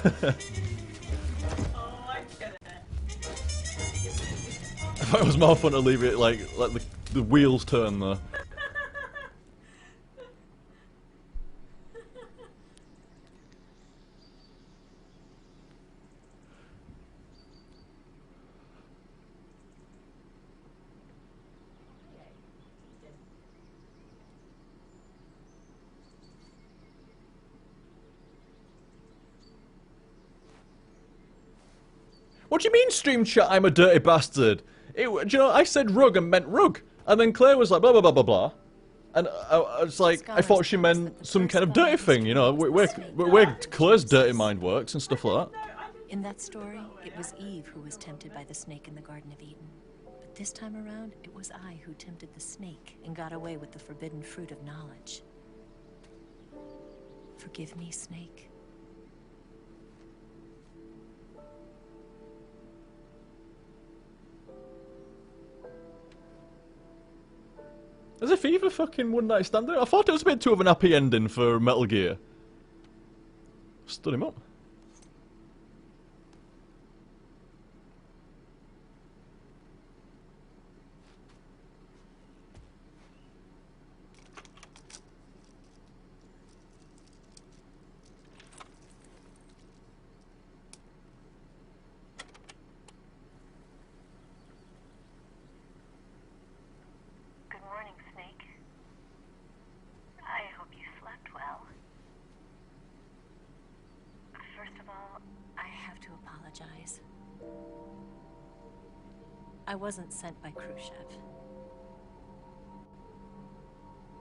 I get it. I thought it was more fun to leave it like let the wheels turn there. What do you mean, stream chat? I'm a dirty bastard. Do you know, I said rug and meant rug, and then Claire was like blah blah blah blah blah, and I was like, I thought she meant some kind of dirty thing, you know, where Claire's dirty mind works and stuff like that. In that story, it was Eve who was tempted by the snake in the Garden of Eden. But this time around, it was I who tempted the snake and got away with the forbidden fruit of knowledge. Forgive me, snake. As if Eve a fucking one night stand. I thought it was a bit too of an happy ending for Metal Gear. Stood him up. I wasn't sent by Khrushchev.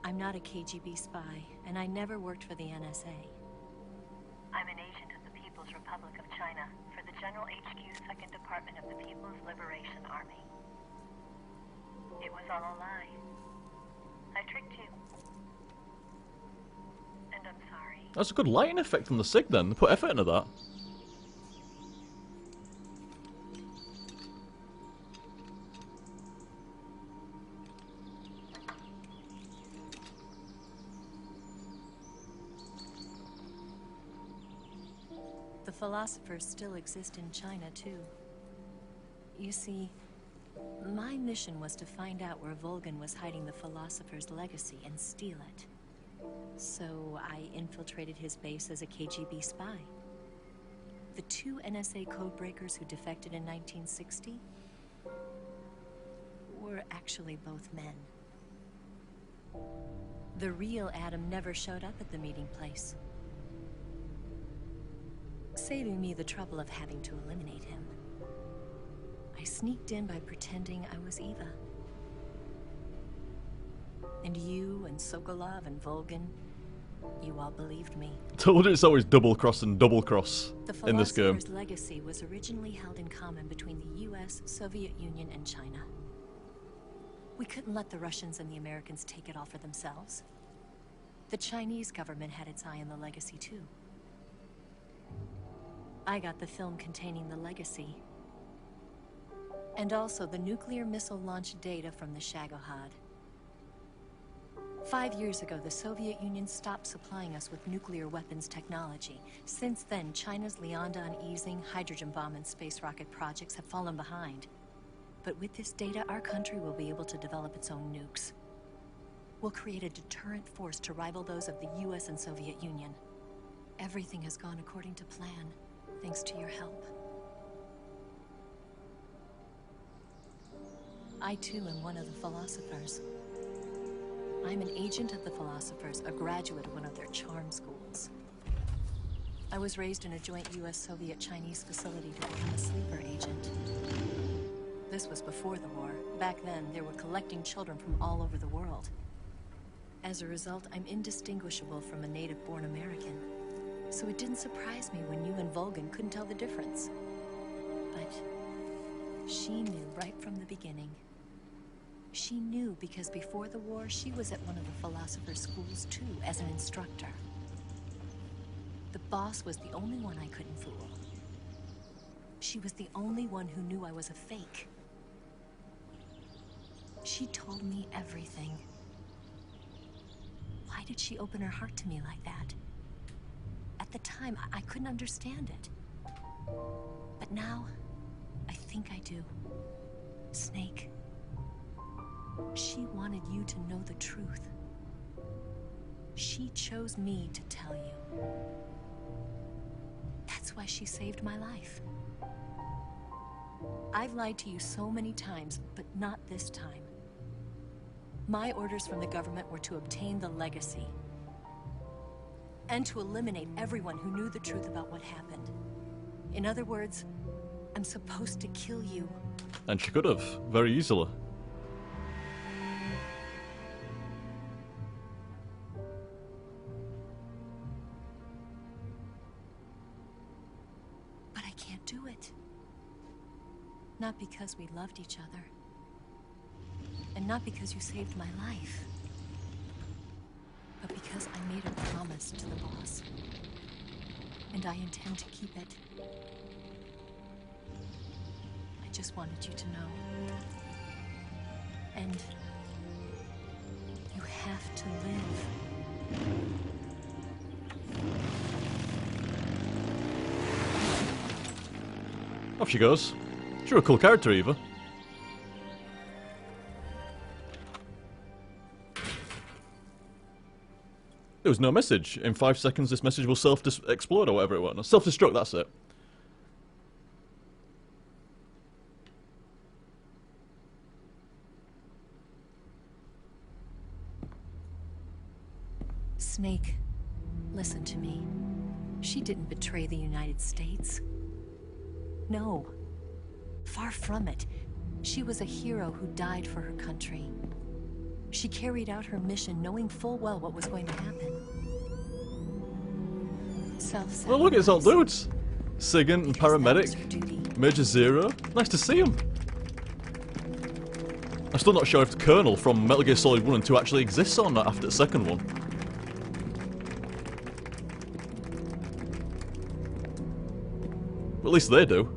I'm not a KGB spy, and I never worked for the NSA. I'm an agent of the People's Republic of China for the General HQ 2nd Department of the People's Liberation Army. It was all a lie. I tricked you. And I'm sorry. That's a good lighting effect from the SIG then. They put effort into that. The philosophers still exist in China, too. You see, my mission was to find out where Volgin was hiding the philosopher's legacy and steal it. So I infiltrated his base as a KGB spy. The 2 NSA codebreakers who defected in 1960 were actually both men. The real Adam never showed up at the meeting place, saving me the trouble of having to eliminate him. I sneaked in by pretending I was Eva. And you and Sokolov and Volgin, you all believed me. Told you it's always double cross and double cross in this game. The philosopher's legacy was originally held in common between the US, Soviet Union, and China. We couldn't let the Russians and the Americans take it all for themselves. The Chinese government had its eye on the legacy too. I got the film containing the legacy, and also the nuclear missile launch data from the Shagohod. 5 years ago, the Soviet Union stopped supplying us with nuclear weapons technology. Since then, China's Liaodong easing, hydrogen bomb, and space rocket projects have fallen behind. But with this data, our country will be able to develop its own nukes. We'll create a deterrent force to rival those of the US and Soviet Union. Everything has gone according to plan, thanks to your help. I too am one of the philosophers. I'm an agent of the philosophers, a graduate of one of their charm schools. I was raised in a joint US-Soviet-Chinese facility to become a sleeper agent. This was before the war. Back then, they were collecting children from all over the world. As a result, I'm indistinguishable from a native-born American. So it didn't surprise me when you and Volgin couldn't tell the difference. But she knew right from the beginning. She knew because before the war, she was at one of the philosopher's schools too, as an instructor. The boss was the only one I couldn't fool. She was the only one who knew I was a fake. She told me everything. Why did she open her heart to me like that? At the time, I couldn't understand it. But now, I think I do. Snake. She wanted you to know the truth. She chose me to tell you. That's why she saved my life. I've lied to you so many times, but not this time. My orders from the government were to obtain the legacy. And to eliminate everyone who knew the truth about what happened. In other words, I'm supposed to kill you. And she could have, very easily. But I can't do it. Not because we loved each other. And not because you saved my life. But because I made a promise to the boss. And I intend to keep it. I just wanted you to know. And you have to live. Off she goes. You're a cool character, Eva. There was no message. In 5 seconds, this message will self-explode or whatever it was. Self-destruct, that's it. Snake, listen to me. She didn't betray the United States. No. Far from it. She was a hero who died for her country. She carried out her mission knowing full well what was going to happen. Self-sacrifice. Well, look, it's all dudes. Sigint and Because that was Paramedic. her duty. Major Zero. Nice to see him. I'm still not sure if the Colonel from Metal Gear Solid 1 and 2 actually exists or not after the second one. But at least they do.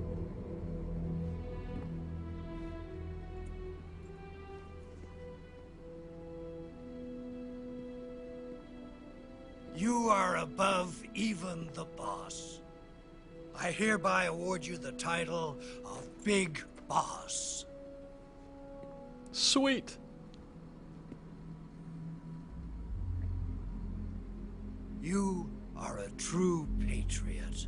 You are above even the boss. I hereby award you the title of Big Boss. Sweet. You are a true patriot.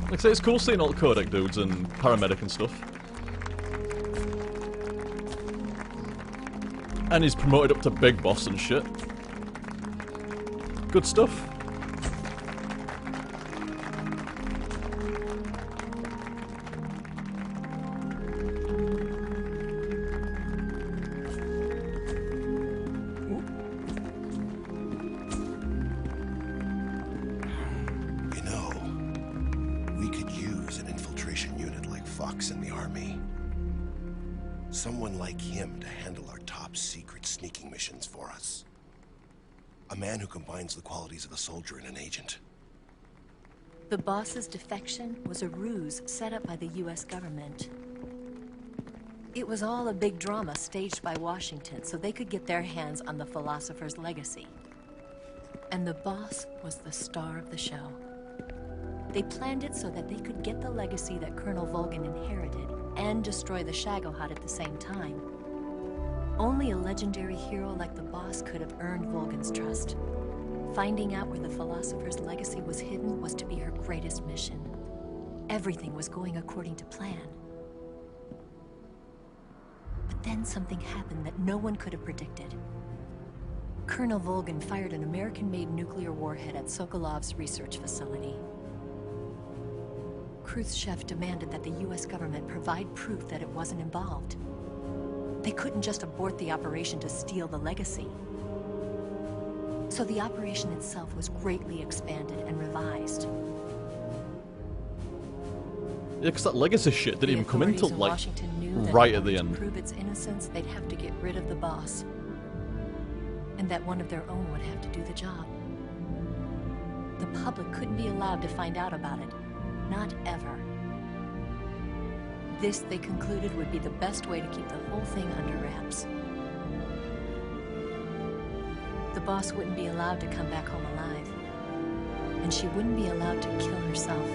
Like I say, it's cool seeing all the Codec dudes and Paramedic and stuff. And he's promoted up to Big Boss and shit. Good stuff. You know, we could use an infiltration unit like Fox in the army. Someone like him to handle our top secret sneaking missions for us. A man who combines the qualities of a soldier and an agent. The boss's defection was a ruse set up by the US government. It was all a big drama staged by Washington so they could get their hands on the philosopher's legacy. And the boss was the star of the show. They planned it so that they could get the legacy that Colonel Volgin inherited and destroy the Shagohod at the same time. Only a legendary hero like the boss could have earned Volgin's trust. Finding out where the philosopher's legacy was hidden was to be her greatest mission. Everything was going according to plan. But then something happened that no one could have predicted. Colonel Volgin fired an American-made nuclear warhead at Sokolov's research facility. Khrushchev demanded that the US government provide proof that it wasn't involved. They couldn't just abort the operation to steal the legacy. So the operation itself was greatly expanded and revised. Yeah, because that legacy shit didn't even come until, like, Washington knew that right in at the order end. to prove its innocence, they'd have to get rid of the boss. And that one of their own would have to do the job. The public couldn't be allowed to find out about it. Not ever. This, they concluded, would be the best way to keep the whole thing under wraps. The boss wouldn't be allowed to come back home alive. And she wouldn't be allowed to kill herself.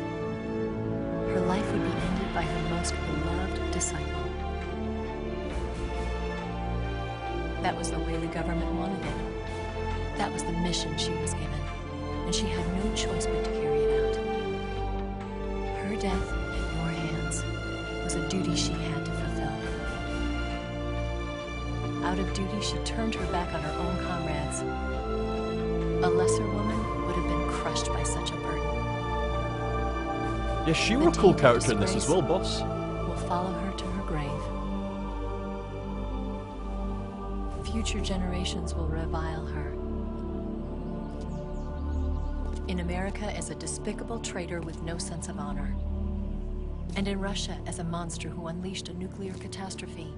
Her life would be ended by her most beloved disciple. That was the way the government wanted it. That was the mission she was given. And she had no choice but to carry it out. Her death at your hands was a duty she had to fulfill. Out of duty, she turned her back on her own comrades. A lesser woman would have been crushed by such a burden. Yeah, she was a cool character in this as well, boss. Will follow her to her grave. Future generations will revile her. In America as a despicable traitor with no sense of honor. And in Russia as a monster who unleashed a nuclear catastrophe.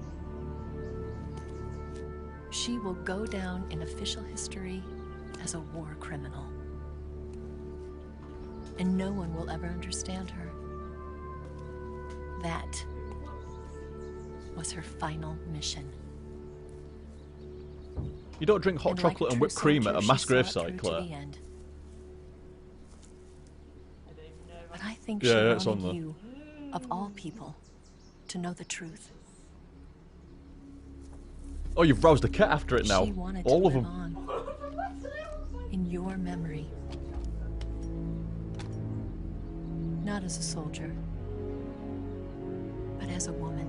She will go down in official history as a war criminal. And no one will ever understand her. That was her final mission. You don't drink hot chocolate and whipped cream at a mass gravesite, Claire. But I think she wanted you, of all people, to know the truth. Oh, you've roused the cat after it now. She wanted All to of live them. on in your memory. Not as a soldier, but as a woman.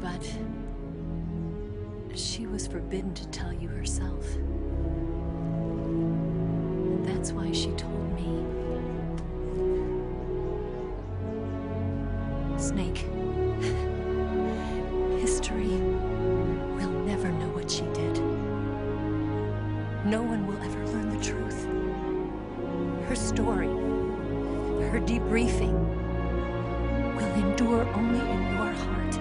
But she was forbidden to tell you herself. And that's why she told me. Snake, history will never know what she did. No one will ever learn the truth. Her story, her debriefing, will endure only in your heart.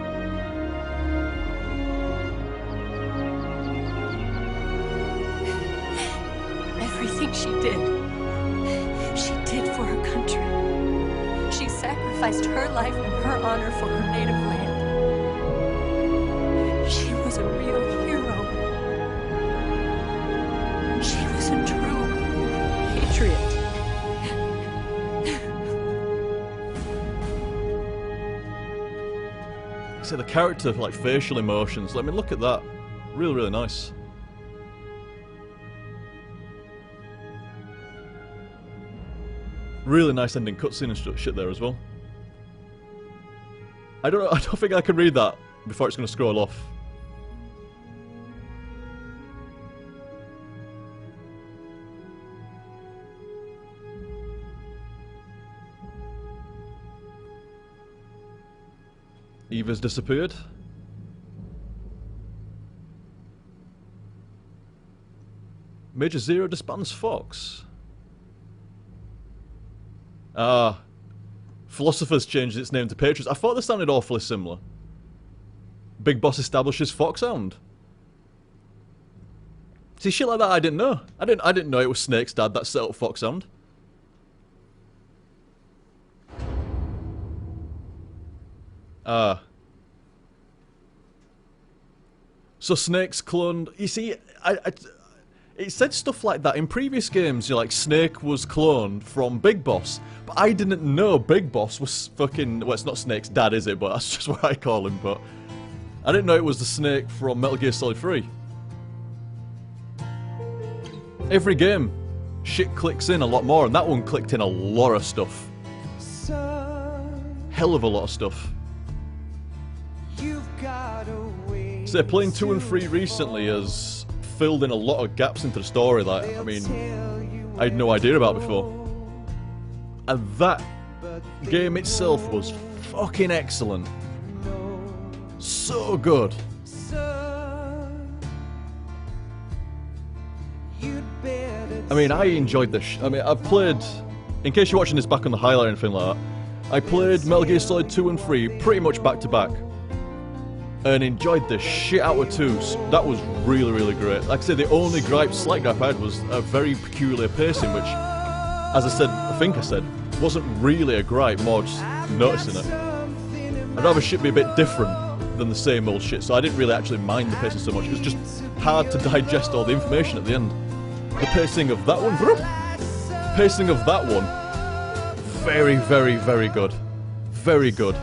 Everything she did for her country. She sacrificed her life and her honor for her native land. She was a real hero. She was a true patriot. So the character, like facial emotions, let me look at that. Really, really nice. Really nice ending cutscene and shit there as well. I don't think I can read that before it's going to scroll off. Eva's disappeared. Major Zero disbands Fox. Ah. Philosophers changed its name to Patriots. I thought they sounded awfully similar. Big Boss establishes Foxhound. See, shit like that I didn't know. I didn't know it was Snake's dad that set up Foxhound. Ah. So Snake's cloned... You see, it said stuff like that in previous games, you know, like Snake was cloned from Big Boss. But I didn't know Big Boss was fucking... Well, it's not Snake's dad, is it? But that's just what I call him, but... I didn't know it was the Snake from Metal Gear Solid 3. Every game, shit clicks in a lot more, and that one clicked in a lot of stuff. Hell of a lot of stuff. So playing 2 and 3 recently has filled in a lot of gaps into the story that, I mean, I had no idea about before. And that game itself was fucking excellent. So good. I mean, I enjoyed this. I mean, I've played in case you're watching this back on the highlight or anything like that, I played Metal Gear Solid 2 and 3 pretty much back to back. And enjoyed the shit out of 2. That was really, really great. Like I said, the only slight gripe I had was a very peculiar pacing, which, as I think I said, wasn't really a gripe, more just noticing it. I'd rather shit be a bit different than the same old shit, so I didn't really actually mind the pacing so much. It was just hard to digest all the information at the end. The pacing of that one, very, very, very good. Very good.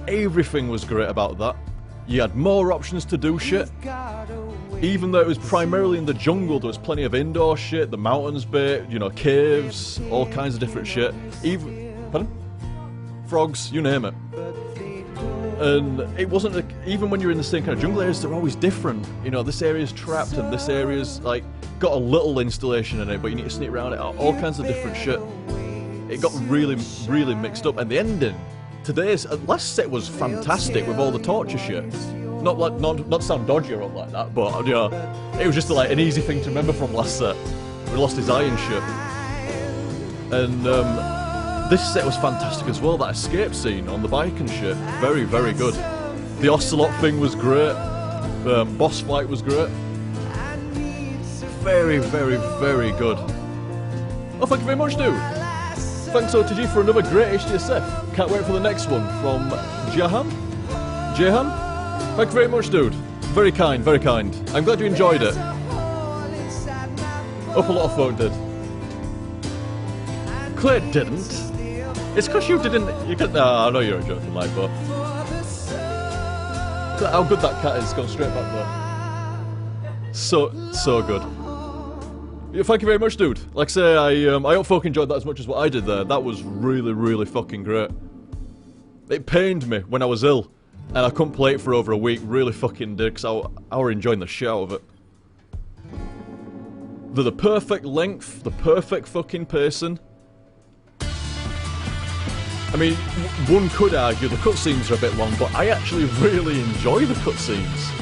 Everything was great about that. You had more options to do shit. Even though it was primarily in the jungle, there was plenty of indoor shit, the mountains bit, you know, caves, all kinds of different shit. Pardon? Frogs, you name it. And it wasn't even when you're in the same kind of jungle areas, they're always different. You know, this area's trapped and this area's like got a little installation in it, but you need to sneak around it. All kinds of different shit. It got really, really mixed up, and the ending. Today's last set was fantastic with all the torture shit. Not to sound dodgy or like that, but you know, it was just like an easy thing to remember from last set. We lost his eye and shit. And this set was fantastic as well. That escape scene on the bike and shit, very, very good. The Ocelot thing was great. Boss fight was great. Very, very, very good. Oh, thank you very much, dude. Thanks OTG for another great HTSF. Can't wait for the next one from Jahan. Thank you very much, dude. Very kind, very kind. I'm glad you enjoyed it. Hope a lot of folk did. Claire didn't. It's because you didn't. You could. I know you're a joking, like, but how good that cat is, going straight back there. So good. Yeah, thank you very much, dude. Like I say, I hope folk enjoyed that as much as what I did there. That was really, really fucking great. It pained me when I was ill, and I couldn't play it for over a week. Really fucking did, because I were enjoying the shit out of it. They're the perfect length, the perfect fucking pacing. I mean, one could argue the cutscenes are a bit long, but I actually really enjoy the cutscenes.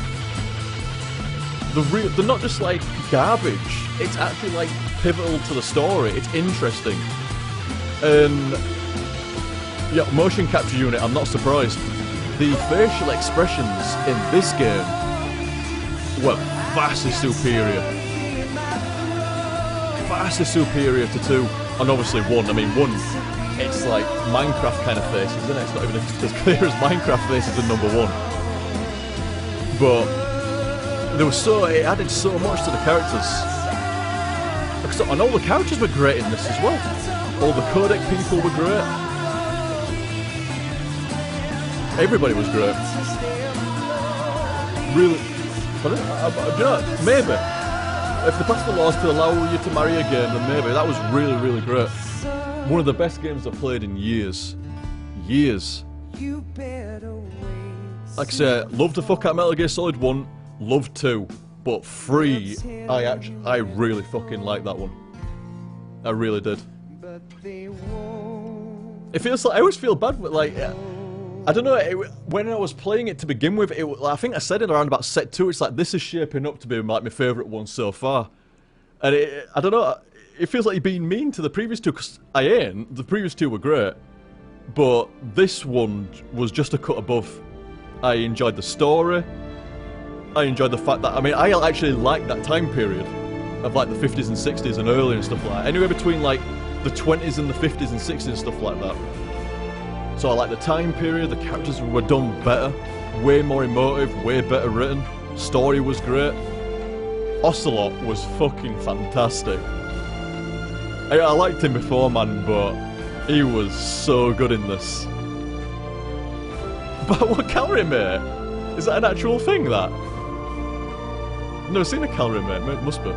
They're not just like garbage, it's actually like pivotal to the story, it's interesting. And yeah, motion capture unit, I'm not surprised. The facial expressions in this game were vastly superior. Vastly superior to 2, and obviously 1. I mean, 1, it's like Minecraft kind of faces, isn't it? It's not even as clear as Minecraft faces in number 1. But it added so much to the characters. And all the characters were great in this as well. All the codec people were great. Everybody was great. Really. Do you know, maybe. If they passed the laws to allow you to marry again, then maybe. That was really, really great. One of the best games I've played in years. Years. Like I say, loved the fuck out of Metal Gear Solid 1. Loved 2, but 3, I really fucking like that one. I really did. It feels like I always feel bad, but like I don't know. When I was playing it to begin with, I think I said it around about set 2. It's like this is shaping up to be like my favourite one so far, and I don't know. It feels like you're being mean to the previous 2 because I ain't. The previous 2 were great, but this one was just a cut above. I enjoyed the story. I enjoyed the fact that, I mean, I actually liked that time period of like the 50s and 60s and earlier and stuff like that. Anywhere between like the 20s and the 50s and 60s and stuff like that. So I like the time period, the characters were done better, way more emotive, way better written, story was great. Ocelot was fucking fantastic. I liked him before, man, but he was so good in this. But what calorie, mate? Is that an actual thing, that? I've never seen a calorie, mate. It must be.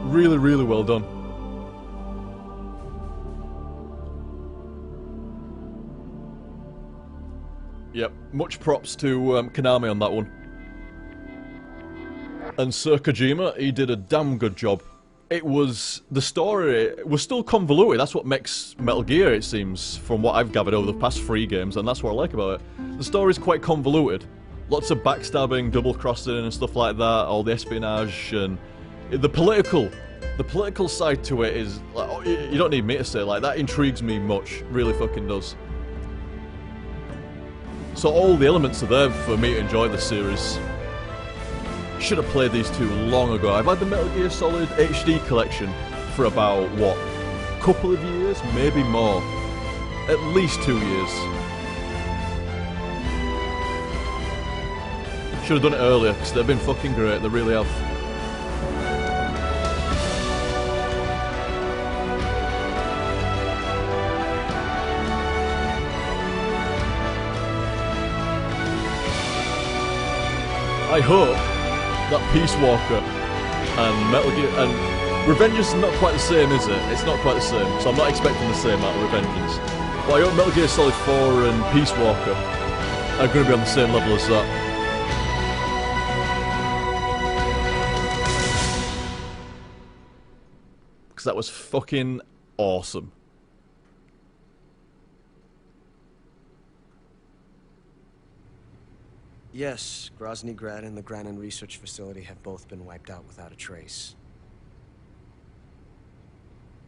Really, really well done. Yep, much props to Konami on that one. And Sir Kojima, he did a damn good job. The story was still convoluted. That's what makes Metal Gear, it seems, from what I've gathered over the past 3 games, and that's what I like about it. The story's quite convoluted. Lots of backstabbing, double-crossing and stuff like that, all the espionage, and The political side to it is, like, oh, you don't need me to say, like, that intrigues me much, really fucking does. So all the elements are there for me to enjoy the series. Should have played these two long ago. I've had the Metal Gear Solid HD collection for about, what, couple of years? Maybe more. At least 2 years. Should have done it earlier, because they've been fucking great, they really have. I hope that Peace Walker and Metal Gear and Revengeance is not quite the same, is it? It's not quite the same, so I'm not expecting the same out of Revengeance. But I hope Metal Gear Solid 4 and Peace Walker are going to be on the same level as that. Because that was fucking awesome. Yes, Grozny Grad and the Granin Research Facility have both been wiped out without a trace.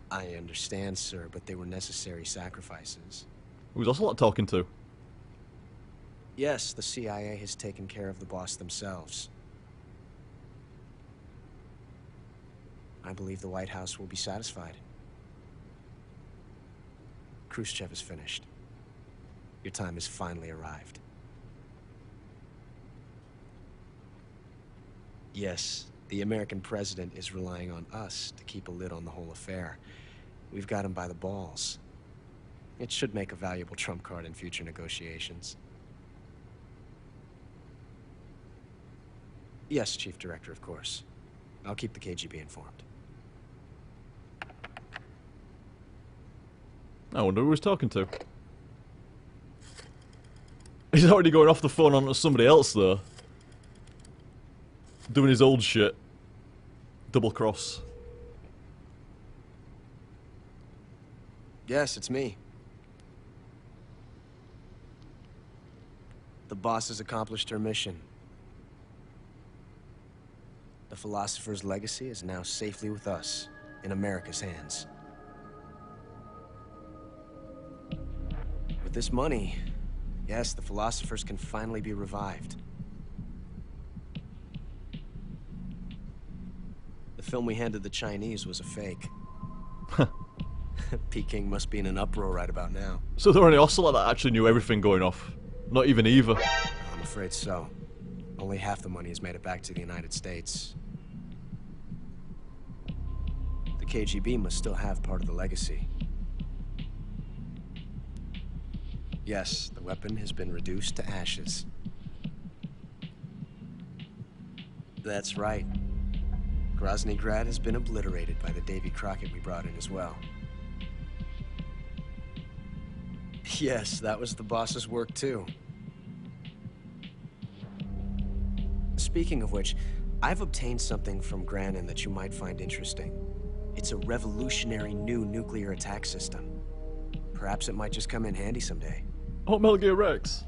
I understand, sir, but they were necessary sacrifices. There was also a lot of talking to. Yes, the CIA has taken care of the boss themselves. I believe the White House will be satisfied. Khrushchev is finished. Your time has finally arrived. Yes, the American president is relying on us to keep a lid on the whole affair. We've got him by the balls. It should make a valuable trump card in future negotiations. Yes, Chief Director, of course. I'll keep the KGB informed. I wonder who he was talking to. He's already going off the phone onto somebody else, though. Doing his old shit. Double cross. Yes, it's me. The boss has accomplished her mission. The philosopher's legacy is now safely with us, in America's hands. With this money, yes, the philosophers can finally be revived. The film we handed the Chinese was a fake. Peking must be in an uproar right about now. So there were any Ocelot that actually knew everything going off? Not even Eva? I'm afraid so. Only half the money has made it back to the United States. The KGB must still have part of the legacy. Yes, the weapon has been reduced to ashes. That's right. Grozny Grad has been obliterated by the Davy Crockett we brought in as well. Yes, that was the boss's work too. Speaking of which, I've obtained something from Granin that you might find interesting. It's a revolutionary new nuclear attack system. Perhaps it might just come in handy someday. Oh, Metal Gear Rex.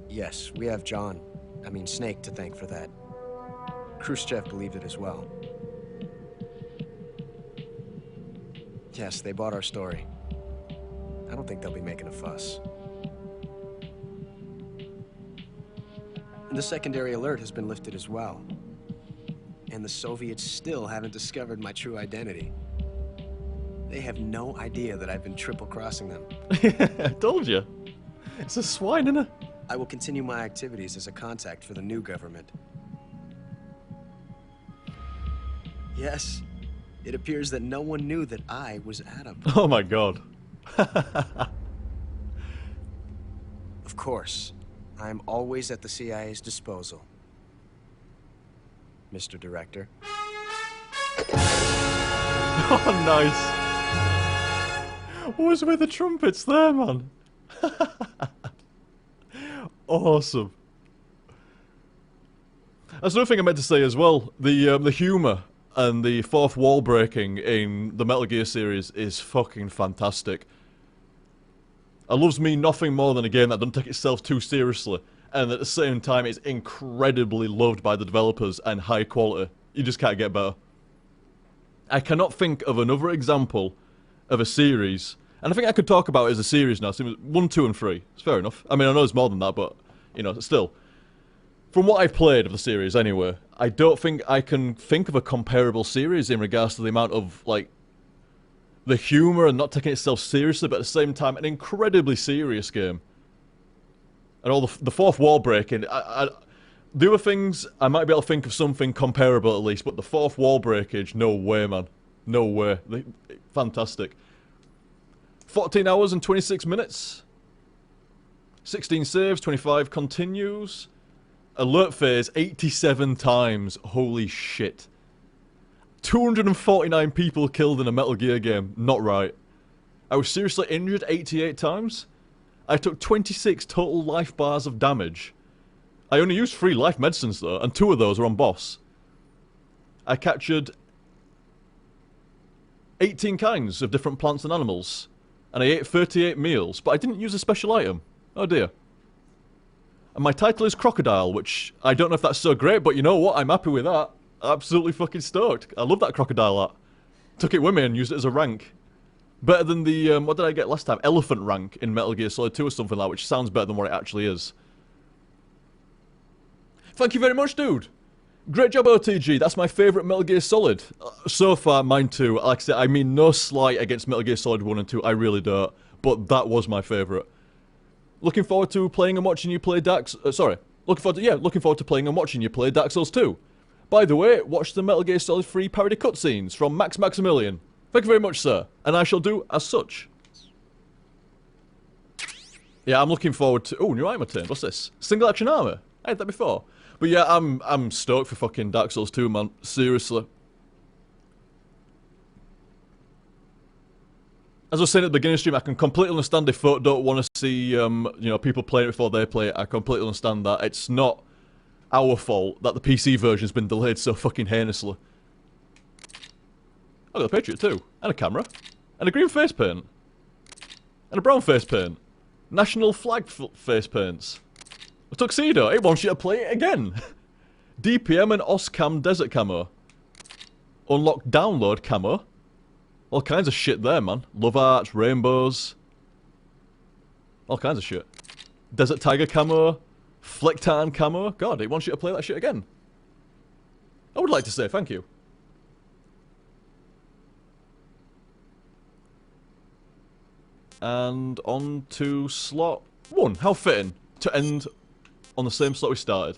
Yes, we have Snake to thank for that. Khrushchev believed it as well. Yes, they bought our story. I don't think they'll be making a fuss. And the secondary alert has been lifted as well. And the Soviets still haven't discovered my true identity. They have no idea that I've been triple-crossing them. I told you. It's a swine, innit? I will continue my activities as a contact for the new government. Yes, it appears that no one knew that I was Adam. Oh my god. Of course, I am always at the CIA's disposal, Mr. Director. Oh, nice. What was with the trumpets there, man? Awesome. That's another thing I meant to say as well. The humour and the fourth wall breaking in the Metal Gear series is fucking fantastic. It loves me nothing more than a game that doesn't take itself too seriously and at the same time it's incredibly loved by the developers and high quality. You just can't get better. I cannot think of another example of a series, and I think I could talk about it as a series now, so it was 1, 2, and 3. It's fair enough. I mean, I know it's more than that, but, you know, still. From what I've played of the series, anyway, I don't think I can think of a comparable series in regards to the amount of, like, the humour and not taking itself seriously, but at the same time, an incredibly serious game. And all the fourth wall breaking, the other things, I might be able to think of something comparable at least, but the fourth wall breakage, no way, man. No way. Fantastic. 14 hours and 26 minutes. 16 saves, 25 continues. Alert phase 87 times. Holy shit. 249 people killed in a Metal Gear game. Not right. I was seriously injured 88 times. I took 26 total life bars of damage. I only used 3 life medicines though, and 2 of those were on boss. I captured 18 kinds of different plants and animals. And I ate 38 meals, but I didn't use a special item. Oh dear. And my title is Crocodile, which I don't know if that's so great, but you know what? I'm happy with that. Absolutely fucking stoked. I love that Crocodile art. Took it with me and used it as a rank. Better than the, what did I get last time? Elephant rank in Metal Gear Solid 2 or something like that, which sounds better than what it actually is. Thank you very much, dude. Great job, OTG. That's my favourite Metal Gear Solid. So far, mine too. Like I said, I mean no slight against Metal Gear Solid 1 and 2. I really don't. But that was my favourite. Looking forward to playing and watching you play Looking forward to playing and watching you play Dark Souls 2. By the way, watch the Metal Gear Solid 3 parody cutscenes from Max Maximilian. Thank you very much, sir. And I shall do as such. Yeah, I'm looking forward to... Oh, new item attained. What's this? Single action armor. I had that before. But yeah, I'm stoked for fucking Dark Souls 2, man. Seriously. As I was saying at the beginning of the stream, I can completely understand if folk don't want to see, you know, people playing it before they play it. I completely understand that. It's not our fault that the PC version's been delayed so fucking heinously. I got a Patriot too. And a camera. And a green face paint. And a brown face paint. National flag face paints. A tuxedo. It wants you to play it again. DPM and OSCAM desert camo. Unlock download camo. All kinds of shit there, man. Love arts, rainbows. All kinds of shit. Desert tiger camo. Flicktarn camo. God, it wants you to play that shit again. I would like to say thank you. And on to slot 1. How fitting to end on the same slot we started.